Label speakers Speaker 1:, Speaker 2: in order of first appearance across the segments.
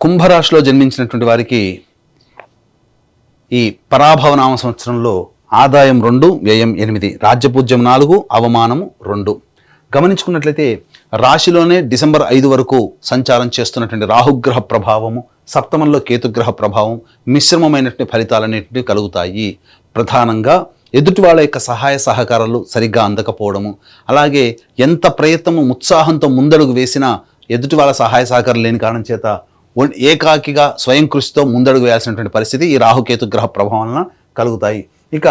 Speaker 1: కుంభరాశిలో జన్మించినటువంటి వారికి ఈ పరాభవనామ సంవత్సరంలో ఆదాయం 2, వ్యయం 8, రాజ్యపూజ్యం 4, అవమానము 2. గమనించుకున్నట్లయితే రాశిలోనే డిసెంబర్ 5 వరకు సంచారం చేస్తున్నటువంటి రాహుగ్రహ ప్రభావము, సప్తమంలో కేతుగ్రహ ప్రభావం మిశ్రమమైనటువంటి ఫలితాలన్నింటినీ కలుగుతాయి. ప్రధానంగా ఎదుటి వాళ్ళ యొక్క సహాయ సహకారాలు సరిగ్గా అందకపోవడము, అలాగే ఎంత ప్రయత్నము ఉత్సాహంతో ముందడుగు వేసినా ఎదుటి వాళ్ళ సహాయ సహకారం లేని కారణం చేత ఏకాకిగా స్వయం కృషితో ముందడుగు వేయాల్సినటువంటి పరిస్థితి ఈ రాహుకేతు గ్రహ ప్రభావం వలన కలుగుతాయి. ఇక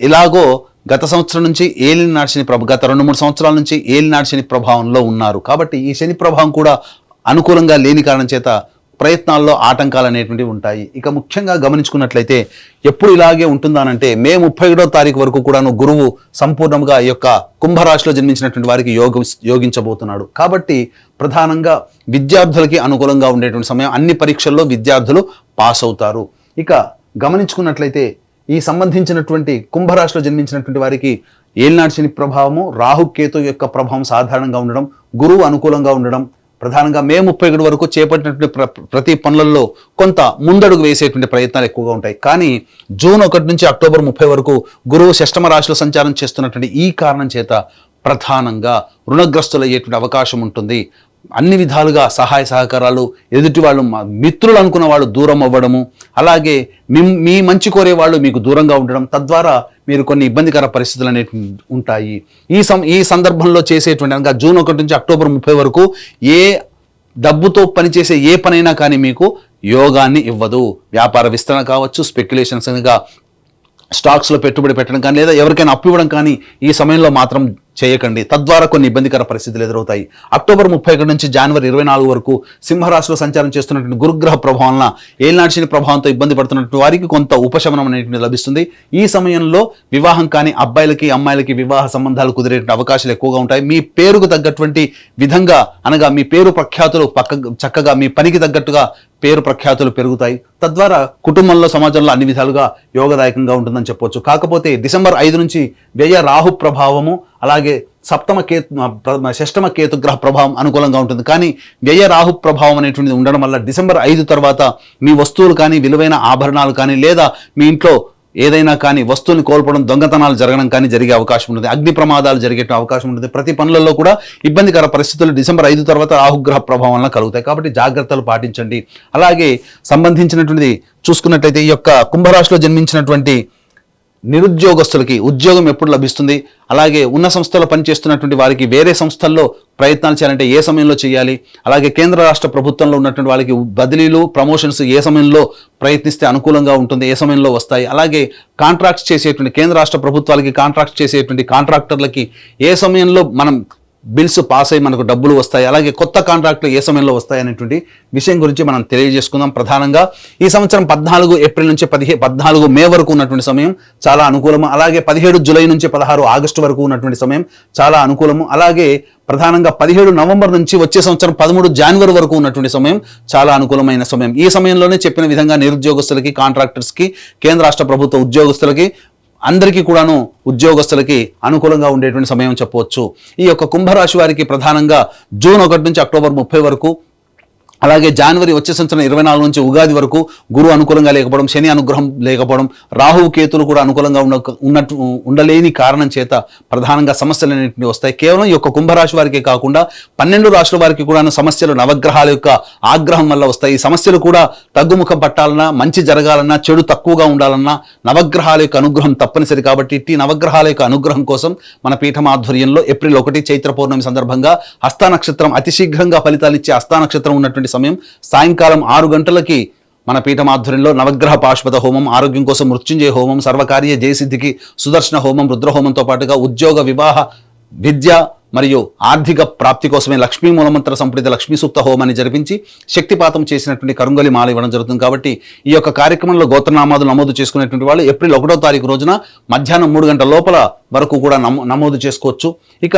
Speaker 1: ఇలాగో గత సంవత్సరం నుంచి ఏలినాటి శని గత 2-3 సంవత్సరాల నుంచి ఏలినాటి శని ప్రభావంలో ఉన్నారు. కాబట్టి ఈ శని ప్రభావం కూడా అనుకూలంగా లేని కారణం చేత ప్రయత్నాల్లో ఆటంకాలు అనేటువంటివి ఉంటాయి. ఇక ముఖ్యంగా గమనించుకున్నట్లయితే ఎప్పుడు ఇలాగే ఉంటుందానంటే మే 31వ తారీఖు వరకు కూడాను గురువు సంపూర్ణంగా ఈ యొక్క కుంభరాశిలో జన్మించినటువంటి వారికి యోగించబోతున్నాడు. కాబట్టి ప్రధానంగా విద్యార్థులకి అనుకూలంగా ఉండేటువంటి సమయం, అన్ని పరీక్షల్లో విద్యార్థులు పాస్ అవుతారు. ఇక గమనించుకున్నట్లయితే ఈ సంబంధించినటువంటి కుంభరాశిలో జన్మించినటువంటి వారికి ఏలినాటి శని ప్రభావము, రాహుకేతు యొక్క ప్రభావం సాధారణంగా ఉండడం, గురువు అనుకూలంగా ఉండడం, ప్రధానంగా మే 31 వరకు చేపట్టినటువంటి ప్రతి పనులలో కొంత ముందడుగు వేసేటువంటి ప్రయత్నాలు ఎక్కువగా ఉంటాయి. కానీ జూన్ 1 నుంచి అక్టోబర్ 30 వరకు గురువు షష్టమ రాశిలో సంచారం చేస్తున్నటువంటి ఈ కారణం చేత ప్రధానంగా రుణగ్రస్తులయ్యేటువంటి అవకాశం ఉంటుంది. అన్ని విధాలుగా సహాయ సహకారాలు, ఎదుటి వాళ్ళు మిత్రులు అనుకున్న వాళ్ళు దూరం అవ్వడము, అలాగే మీ మంచి కోరే వాళ్ళు మీకు దూరంగా ఉండడం, తద్వారా మీరు కొన్ని ఇబ్బందికర పరిస్థితులు అనేవి ఉంటాయి. ఈ సందర్భంలో చేసేటువంటి అనగా జూన్ 1 నుంచి అక్టోబర్ 30 వరకు ఏ డబ్బుతో పనిచేసే ఏ పనైనా కానీ మీకు యోగాన్ని ఇవ్వదు. వ్యాపార విస్తరణ కావచ్చు, స్పెక్యులేషన్స్గా స్టాక్స్లో పెట్టుబడి పెట్టడం కానీ, లేదా ఎవరికైనా అప్పు ఇవ్వడం కానీ ఈ సమయంలో మాత్రం చేయకండి. తద్వారా కొన్ని ఇబ్బందికర పరిస్థితులు ఎదురవుతాయి. అక్టోబర్ 31 నుంచి జనవరి 24 వరకు సింహరాశిలో సంచారం చేస్తున్నటువంటి గురుగ్రహ ప్రభావం వలన ఏలినాటి శని ప్రభావంతో ఇబ్బంది పడుతున్నటువంటి వారికి కొంత ఉపశమనం అనేటువంటి లభిస్తుంది. ఈ సమయంలో వివాహం కాని అబ్బాయిలకి అమ్మాయిలకి వివాహ సంబంధాలు కుదిరేటువంటి అవకాశాలు ఎక్కువగా ఉంటాయి. మీ పేరుకు తగ్గటువంటి విధంగా అనగా మీ పేరు ప్రఖ్యాతులు చక్కగా మీ పనికి తగ్గట్టుగా పేరు ప్రఖ్యాతులు పెరుగుతాయి. తద్వారా కుటుంబంలో, సమాజంలో అన్ని విధాలుగా యోగదాయకంగా ఉంటుందని చెప్పవచ్చు. కాకపోతే డిసెంబర్ 5 నుంచి వ్యయ రాహు ప్రభావము, అలాగే షష్టమ కేతు గ్రహ ప్రభావం అనుకూలంగా ఉంటుంది. కానీ వ్యయ రాహు ప్రభావం అనేటువంటిది ఉండడం వల్ల డిసెంబర్ 5 తర్వాత మీ వస్తువులు కానీ, విలువైన ఆభరణాలు కానీ, లేదా మీ ఇంట్లో ఏదైనా కానీ వస్తువుని కోల్పోవడం, దొంగతనాలు జరగడం కానీ జరిగే అవకాశం ఉంటుంది. అగ్ని ప్రమాదాలు జరిగే అవకాశం ఉంటుంది. ప్రతి పనులలో కూడా ఇబ్బందికర పరిస్థితులు డిసెంబర్ 5 తర్వాత రాహుగ్రహ ప్రభావం వలన కలుగుతాయి. కాబట్టి జాగ్రత్తలు పాటించండి. అలాగే సంబంధించినటువంటిది చూసుకున్నట్లయితే ఈ యొక్క కుంభరాశిలో జన్మించినటువంటి నిరుద్యోగస్తులకి ఉద్యోగం ఎప్పుడు లభిస్తుంది, అలాగే ఉన్న సంస్థలో పనిచేస్తున్నటువంటి వారికి వేరే సంస్థల్లో ప్రయత్నాలు చేయాలంటే ఏ సమయంలో చేయాలి, అలాగే కేంద్ర రాష్ట్ర ప్రభుత్వంలో ఉన్నటువంటి వాళ్ళకి బదిలీలు, ప్రమోషన్స్ ఏ సమయంలో ప్రయత్నిస్తే అనుకూలంగా ఉంటుంది, ఏ సమయంలో వస్తాయి, అలాగే కాంట్రాక్ట్స్ చేసేటువంటి కేంద్ర రాష్ట్ర ప్రభుత్వాలకి కాంట్రాక్ట్స్ చేసేటువంటి కాంట్రాక్టర్లకి ఏ సమయంలో మనం బిల్స్ పాస్ అయ్యి మనకు డబ్బులు వస్తాయి, అలాగే కొత్త కాంట్రాక్టులు ఏ సమయంలో వస్తాయి అనేటువంటి విషయం గురించి మనం తెలియజేసుకుందాం. ప్రధానంగా ఈ సంవత్సరం 14 ఏప్రిల్ నుంచి 14 మే వరకు ఉన్నటువంటి సమయం చాలా అనుకూలము. అలాగే 17 జూలై నుంచి 16 ఆగస్టు వరకు ఉన్నటువంటి సమయం చాలా అనుకూలము. అలాగే ప్రధానంగా 17 నవంబర్ నుంచి వచ్చే సంవత్సరం 13 జనవరి వరకు ఉన్నటువంటి సమయం చాలా అనుకూలమైన సమయం. ఈ సమయంలోనే చెప్పిన విధంగా నిరుద్యోగస్తులకి, కాంట్రాక్టర్స్కి, కేంద్ర రాష్ట్ర ప్రభుత్వ ఉద్యోగస్తులకి, అందరికీ కూడాను ఉద్యోగస్తులకి అనుకూలంగా ఉండేటువంటి సమయం చెప్పవచ్చు. ఈ యొక్క కుంభరాశి వారికి ప్రధానంగా జూన్ 1 నుంచి అక్టోబర్ 30 వరకు, అలాగే జనవరి వచ్చే సంవత్సరం 24 నుంచి ఉగాది వరకు గురువు అనుకూలంగా లేకపోవడం, శని అనుగ్రహం లేకపోవడం, రాహువు కేతులు కూడా అనుకూలంగా ఉండలేని కారణం చేత ప్రధానంగా సమస్యలు అనేటివి వస్తాయి. కేవలం ఈ యొక్క కుంభరాశి వారికే కాకుండా 12 రాశుల వారికి కూడా సమస్యలు నవగ్రహాల యొక్క ఆగ్రహం వల్ల వస్తాయి. ఈ సమస్యలు కూడా తగ్గుముఖం పట్టాలన్నా, మంచి జరగాలన్నా, చెడు తక్కువగా ఉండాలన్నా నవగ్రహాల యొక్క అనుగ్రహం తప్పనిసరి. కాబట్టి ఇట్టి నవగ్రహాల యొక్క అనుగ్రహం కోసం మన పీఠం ఆధ్వర్యంలో ఏప్రిల్ 1 చైత్ర పౌర్ణమి సందర్భంగా హస్త నక్షత్రం అతి శీఘ్రంగా ఫలితాలు ఇచ్చే హస్త నక్షత్రం ఉన్నటువంటి సమయం సాయంకాలం 6 గంటలకి మన పీఠం ఆధ్వర్యంలో నవగ్రహ పాశుపత హోమం, ఆరోగ్యం కోసం మృత్యుంజయ హోమం, సర్వకార్య జయసిద్ధికి సుదర్శన హోమం, రుద్రహోమంతో పాటుగా ఉద్యోగ, వివాహ, విద్య మరియు ఆర్థిక ప్రాప్తి కోసమే లక్ష్మీ మూలమంత్ర సంప్రీత లక్ష్మీ సూక్త హోమాన్ని జరిపించి శక్తిపాతం చేసినటువంటి కరుంగలి మాల ఇవ్వడం జరుగుతుంది. కాబట్టి ఈ యొక్క కార్యక్రమంలో గోత్రనామాలు నమోదు చేసుకునేటువంటి వాళ్ళు ఏప్రిల్ 1వ తారీఖు రోజున మధ్యాహ్నం 3 గంటల లోపల వరకు కూడా నమోదు చేసుకోవచ్చు. ఇక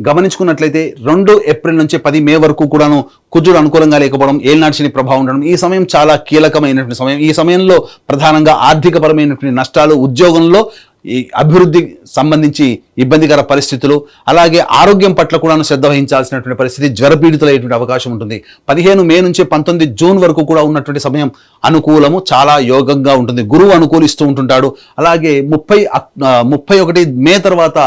Speaker 1: గమనించుకున్నట్లయితే 2 ఏప్రిల్ నుంచి 10 మే వరకు కూడాను కుజుడు అనుకూలంగా లేకపోవడం, ఏలినాటి శని ప్రభావం ఉండడం, ఈ సమయం చాలా కీలకమైనటువంటి సమయం. ఈ సమయంలో ప్రధానంగా ఆర్థికపరమైనటువంటి నష్టాలు, ఉద్యోగంలో ఈ అభివృద్ధి సంబంధించి ఇబ్బందికర పరిస్థితులు, అలాగే ఆరోగ్యం పట్ల కూడా శ్రద్ధ వహించాల్సినటువంటి పరిస్థితి, జ్వరపీడితులయ్యేటువంటి అవకాశం ఉంటుంది. 15 మే నుంచి 19 జూన్ వరకు కూడా ఉన్నటువంటి సమయం అనుకూలము, చాలా యోగంగా ఉంటుంది. గురువు అనుకూలిస్తూ ఉంటుంటాడు. అలాగే 31 మే తర్వాత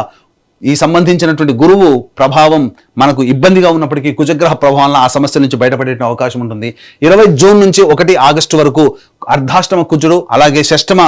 Speaker 1: ఈ సంబంధించినటువంటి గురువు ప్రభావం మనకు ఇబ్బందిగా ఉన్నప్పటికీ కుజగ్రహ ప్రభావం ఆ సమస్య నుంచి బయటపడే అవకాశం ఉంటుంది. 20 జూన్ నుంచి 1 ఆగస్టు వరకు అర్ధాష్టమ కుజుడు, అలాగే షష్టమ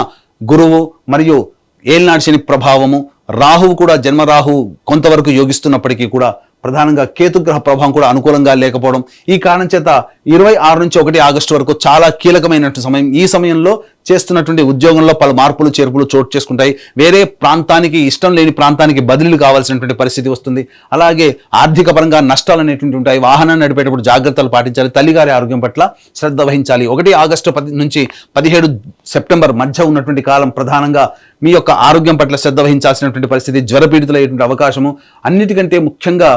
Speaker 1: గురువు మరియు ఏలినాటి శని ప్రభావము, రాహువు కూడా జన్మరాహు కొంతవరకు యోగిస్తున్నప్పటికీ కూడా ప్రధానంగా కేతుగ్రహ ప్రభావం కూడా అనుకూలంగా లేకపోవడం, ఈ కారణం చేత 26 నుంచి 1 ఆగస్టు వరకు చాలా కీలకమైనటువంటి సమయం. ఈ సమయంలో చేస్తున్నటువంటి ఉద్యోగంలో పలు మార్పులు చేర్పులు చోటు చేసుకుంటాయి. వేరే ప్రాంతానికి, ఇష్టం లేని ప్రాంతానికి బదిలీలు కావాల్సినటువంటి పరిస్థితి వస్తుంది. అలాగే ఆర్థిక పరంగా నష్టాలు అనేటువంటి ఉంటాయి. వాహనాన్ని నడిపేటప్పుడు జాగ్రత్తలు పాటించాలి. తల్లిగారి ఆరోగ్యం పట్ల శ్రద్ధ వహించాలి. 1 ఆగస్టు నుంచి 17 సెప్టెంబర్ మధ్య ఉన్నటువంటి కాలం ప్రధానంగా మీ యొక్క ఆరోగ్యం పట్ల శ్రద్ధ వహించాల్సినటువంటి పరిస్థితి, జ్వరపీడితులయ్యేటువంటి అవకాశము, అన్నిటికంటే ముఖ్యంగా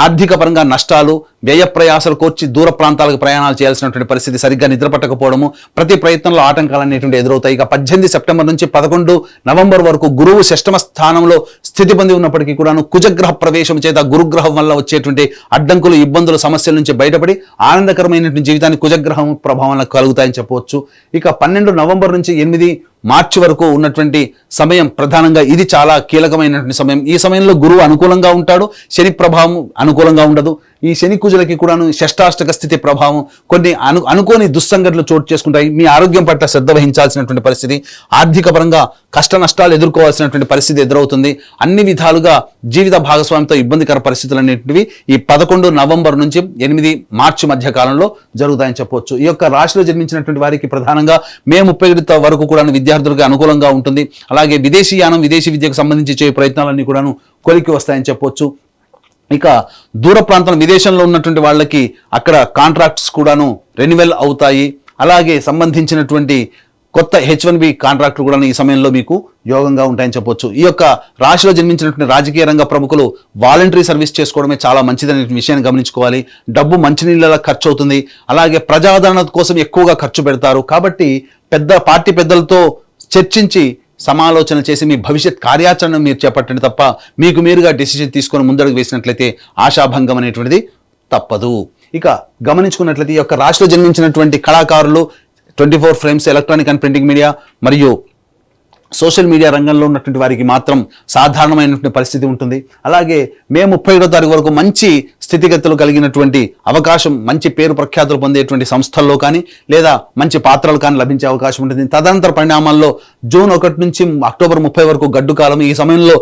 Speaker 1: ఆర్థిక పరంగా నష్టాలు, వ్యయ ప్రయాసాలు కోర్చి దూర ప్రాంతాలకు ప్రయాణాలు చేయాల్సినటువంటి పరిస్థితి, సరిగ్గా నిద్ర పట్టకపోవడము, ప్రతి ప్రయత్నంలో ఆటంకాలు అనేటువంటి ఎదురవుతాయి. ఇక 18 సెప్టెంబర్ నుంచి 11 నవంబర్ వరకు గురువు షష్టమ స్థానంలో స్థితి పొంది ఉన్నప్పటికీ కూడాను కుజగ్రహ ప్రవేశం చేత గురుగ్రహం వల్ల వచ్చేటువంటి అడ్డంకులు, ఇబ్బందులు, సమస్యల నుంచి బయటపడి ఆనందకరమైనటువంటి జీవితాన్ని కుజగ్రహం ప్రభావం కలుగుతాయని చెప్పవచ్చు. ఇక 12 నవంబర్ నుంచి 8 మార్చి వరకు ఉన్నటువంటి సమయం ప్రధానంగా ఇది చాలా కీలకమైనటువంటి సమయం. ఈ సమయంలో గురువు అనుకూలంగా ఉంటాడు, శని ప్రభావం అనుకూలంగా ఉండదు. ఈ శని కుజులకి కూడాను షష్టాష్టక స్థితి ప్రభావం, కొన్ని అనుకోని దుస్సంఘటనలు చోటు చేసుకుంటాయి. మీ ఆరోగ్యం పట్ల శ్రద్ధ వహించాల్సినటువంటి పరిస్థితి, ఆర్థిక పరంగా కష్ట నష్టాలు ఎదుర్కోవాల్సినటువంటి పరిస్థితి ఎదురవుతుంది. అన్ని విధాలుగా జీవిత భాగస్వామితో ఇబ్బందికర పరిస్థితులు అనేటివి ఈ 11 నవంబర్ నుంచి 8 మార్చి మధ్య కాలంలో జరుగుతాయని చెప్పవచ్చు. ఈ యొక్క రాశిలో జన్మించినటువంటి వారికి ప్రధానంగా మే 31 వరకు కూడా విద్యార్థులకు అనుకూలంగా ఉంటుంది. అలాగే విదేశీయానం, విదేశీ విద్యకు సంబంధించి చేయ ప్రయత్నాలన్నీ కూడాను కొలికి వస్తాయని చెప్పొచ్చు. ఇక దూర ప్రాంతం, విదేశంలో ఉన్నటువంటి వాళ్ళకి అక్కడ కాంట్రాక్ట్స్ కూడాను రెన్యువల్ అవుతాయి. అలాగే సంబంధించినటువంటి కొత్త H1B కాంట్రాక్టులు కూడా ఈ సమయంలో మీకు యోగంగా ఉంటాయని చెప్పొచ్చు. ఈ యొక్క రాశిలో జన్మించినటువంటి రాజకీయ రంగ ప్రముఖులు వాలంటరీ సర్వీస్ చేసుకోవడమే చాలా మంచిదనే విషయాన్ని గమనించుకోవాలి. డబ్బు మంచినీళ్ళ ఖర్చు అవుతుంది. అలాగే ప్రజాదరణ కోసం ఎక్కువగా ఖర్చు పెడతారు. కాబట్టి పార్టీ పెద్దలతో చర్చించి సమాలోచన చేసి మీ భవిష్యత్ కార్యాచరణ మీరు చేపట్టండి తప్ప మీకు మీరుగా డెసిషన్ తీసుకొని ముందడుగు వేసినట్లయితే ఆశాభంగం అనేటువంటిది తప్పదు. ఇక గమనించుకున్నట్లయితే ఈ యొక్క రాశిలో జన్మించినటువంటి కళాకారులు 24 frames, electronic and printing media మరియు సోషల్ మీడియా రంగంలో ఉన్నటువంటి వారికి మాత్రం సాధారణమైనటువంటి పరిస్థితి ఉంటుంది. అలాగే మే 31వ తారీఖు వరకు మంచి స్థితిగతులు కలిగినటువంటి అవకాశం, మంచి పేరు ప్రఖ్యాతులు పొందేటువంటి సంస్థల్లో కానీ లేదా మంచి పాత్రలు కానీ లభించే అవకాశం ఉంటుంది. తదనంతర పరిణామాల్లో జూన్ 1 నుంచి అక్టోబర్ 30 వరకు గడ్డు కాలం. ఈ సమయంలో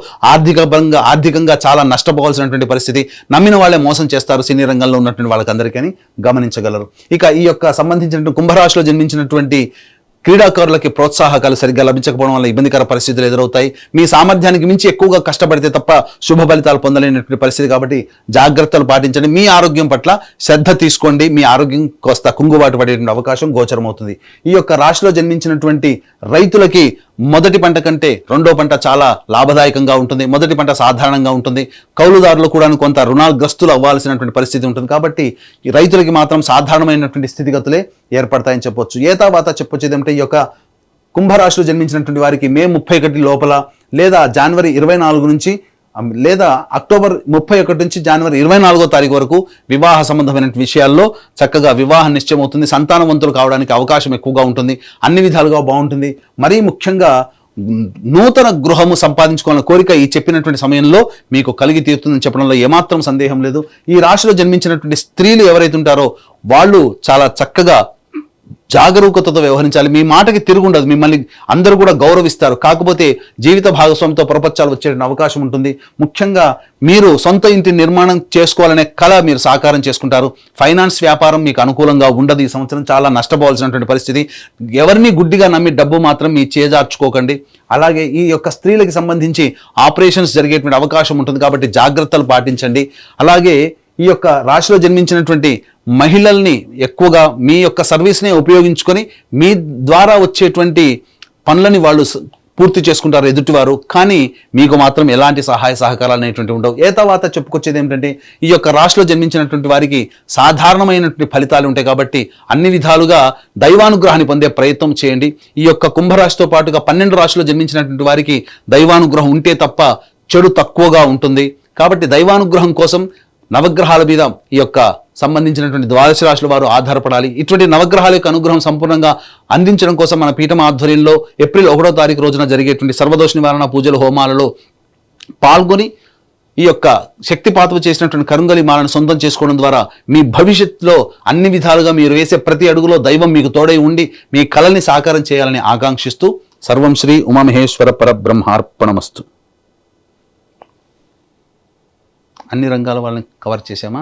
Speaker 1: ఆర్థికంగా చాలా నష్టపోవాల్సినటువంటి పరిస్థితి, నమ్మిన వాళ్ళే మోసం చేస్తారు సినీ రంగంలో ఉన్నటువంటి వాళ్ళకందరికీ గమనించగలరు. ఇక ఈ యొక్క సంబంధించినటువంటి కుంభరాశిలో జన్మించినటువంటి క్రీడాకారులకి ప్రోత్సాహకాలు సరిగ్గా లభించకపోవడం వల్ల ఇబ్బందికర పరిస్థితులు ఎదురవుతాయి. మీ సామర్థ్యానికి మించి ఎక్కువగా కష్టపడితే తప్ప శుభ ఫలితాలు పొందలేనటువంటి పరిస్థితి. కాబట్టి జాగ్రత్తలు పాటించండి. మీ ఆరోగ్యం పట్ల శ్రద్ధ తీసుకోండి. మీ ఆరోగ్యం కోస్త కుంగుబాటు పడేటువంటి అవకాశం గోచరమవుతుంది. ఈ యొక్క రాశిలో జన్మించినటువంటి రైతులకి మొదటి పంట కంటే రెండో పంట చాలా లాభదాయకంగా ఉంటుంది. మొదటి పంట సాధారణంగా ఉంటుంది. కౌలుదారులు కూడా కొంత రుణాగ్రస్తులు అవ్వాల్సినటువంటి పరిస్థితి ఉంటుంది. కాబట్టి ఈ రైతులకి మాత్రం సాధారణమైనటువంటి స్థితిగతులే ఏర్పడతాయని చెప్పొచ్చు. ఏతావాత చెప్పొచ్చు ఏదంటే ఈ యొక్క కుంభరాశిలో జన్మించినటువంటి వారికి మే 31 లోపల లేదా జనవరి 24 నుంచి లేదా అక్టోబర్ 31 నుంచి జనవరి 24వ తారీఖు వరకు వివాహ సంబంధమైన విషయాల్లో చక్కగా వివాహం నిశ్చయమవుతుంది. సంతానవంతులు కావడానికి అవకాశం ఎక్కువగా ఉంటుంది. అన్ని విధాలుగా బాగుంటుంది. మరీ ముఖ్యంగా నూతన గృహము సంపాదించుకోవాలని కోరిక ఈ చెప్పినటువంటి సమయంలో మీకు కలిగి తీరుతుందని చెప్పడంలో ఏమాత్రం సందేహం లేదు. ఈ రాశిలో జన్మించినటువంటి స్త్రీలు ఎవరైతే ఉంటారో వాళ్ళు చాలా చక్కగా జాగరూకతతో వ్యవహరించాలి. మీ మాటకి తిరుగుండదు. మిమ్మల్ని అందరూ కూడా గౌరవిస్తారు. కాకపోతే జీవిత భాగస్వామితో పొరపచ్చాలు వచ్చే అవకాశం ఉంటుంది. ముఖ్యంగా మీరు సొంత ఇంటి నిర్మాణం చేసుకోవాలనే కళ మీరు సాకారం చేసుకుంటారు. ఫైనాన్స్ వ్యాపారం మీకు అనుకూలంగా ఉండదు. ఈ సంవత్సరం చాలా నష్టపోవాల్సినటువంటి పరిస్థితి. ఎవరిని గుడ్డిగా నమ్మి డబ్బు మాత్రం మీ చేజార్చుకోకండి. అలాగే ఈ యొక్క స్త్రీలకు సంబంధించి ఆపరేషన్స్ జరిగేటువంటి అవకాశం ఉంటుంది. కాబట్టి జాగ్రత్తలు పాటించండి. అలాగే ఈ యొక్క రాశిలో జన్మించినటువంటి మహిళల్ని ఎక్కువగా మీ యొక్క సర్వీస్నే ఉపయోగించుకొని మీ ద్వారా వచ్చేటువంటి పనులని వాళ్ళు పూర్తి చేసుకుంటారు ఎదుటివారు, కానీ మీకు మాత్రం ఎలాంటి సహాయ సహకారాలు అనేటువంటి ఉండవు. తర్వాత చెప్పుకొచ్చేది ఏమిటంటే ఈ యొక్క రాశిలో జన్మించినటువంటి వారికి సాధారణమైనటువంటి ఫలితాలు ఉంటాయి కాబట్టి అన్ని విధాలుగా దైవానుగ్రహాన్ని పొందే ప్రయత్నం చేయండి. ఈ యొక్క కుంభరాశితో పాటుగా 12 రాశిలో జన్మించినటువంటి వారికి దైవానుగ్రహం ఉంటే తప్ప చెడు తక్కువగా ఉంటుంది. కాబట్టి దైవానుగ్రహం కోసం నవగ్రహాల మీద ఈ యొక్క సంబంధించినటువంటి ద్వాదశ రాశుల వారు ఆధారపడాలి. ఇటువంటి నవగ్రహాల యొక్క అనుగ్రహం సంపూర్ణంగా అందించడం కోసం మన పీఠం ఆధ్వర్యంలో ఏప్రిల్ 1వ తారీఖు రోజున జరిగేటువంటి సర్వదోష నివారణ పూజలు హోమాలలో పాల్గొని ఈ యొక్క శక్తిపాతము చేసినటువంటి కరుంగలి మాలను సొంతం చేసుకోవడం ద్వారా మీ భవిష్యత్తులో అన్ని విధాలుగా మీరు వేసే ప్రతి అడుగులో దైవం మీకు తోడై ఉండి మీ కళల్ని సాకారం చేయాలని ఆకాంక్షిస్తూ సర్వం శ్రీ ఉమామహేశ్వర పరబ్రహ్మార్పణమస్తు. అన్ని రంగాల వాళ్ళని కవర్ చేసామా?